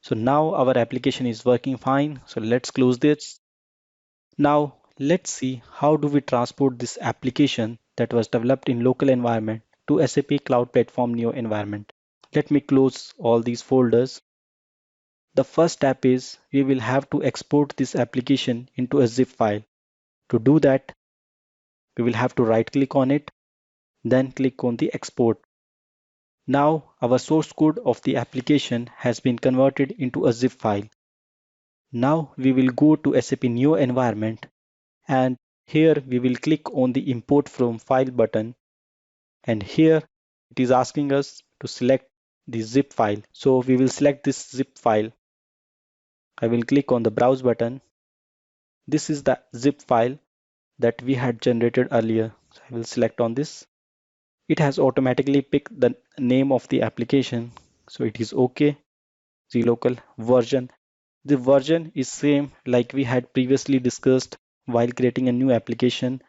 So now our application is working fine. So let's close this. Now let's see how do we transport this application that was developed in local environment to SAP Cloud Platform Neo environment. Let me close all these folders. The first step is we will have to export this application into a zip file. To do that, we will have to right click on it, then click on the export. Now our source code of the application has been converted into a zip file. Now we will go to SAP Neo environment, and here we will click on the import from file button, and here it is asking us to select the zip file. So we will select this zip file. I will click on the browse button. This is the zip file that we had generated earlier. So I will select on this. It has automatically picked the name of the application. So it is OK. The local version. The version is same like we had previously discussed while creating a new application.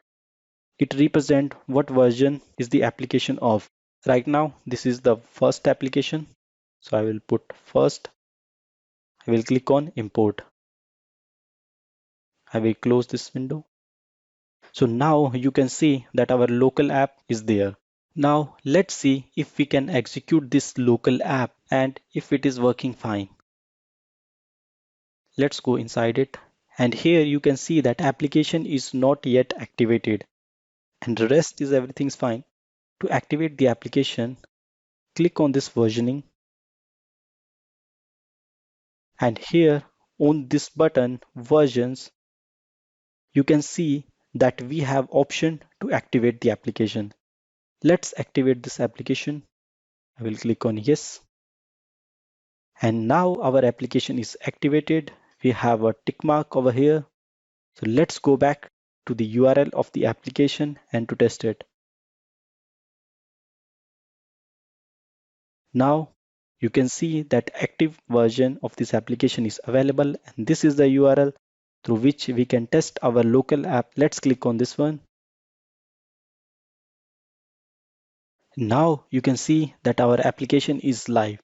It represents what version is the application of. Right now, this is the first application. So I will put first. I will click on import. I will close this window. So now you can see that our local app is there. Now let's see if we can execute this local app and if it is working fine. Let's go inside it. And here you can see that application is not yet activated and the rest is everything's fine. To activate the application, click on this versioning. And here on this button versions, you can see that we have option to activate the application. Let's activate this application. I will click on yes. And now our application is activated. We have a tick mark over here. So let's go back to the URL of the application and to test it. Now you can see that active version of this application is available, and this is the URL through which we can test our local app. Let's click on this one. Now you can see that our application is live.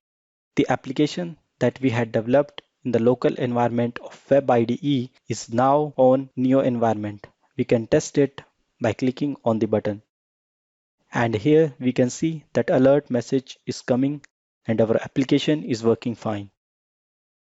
The application that we had developed in the local environment of Web IDE is now on Neo environment. We can test it by clicking on the button. And here we can see that alert message is coming and our application is working fine.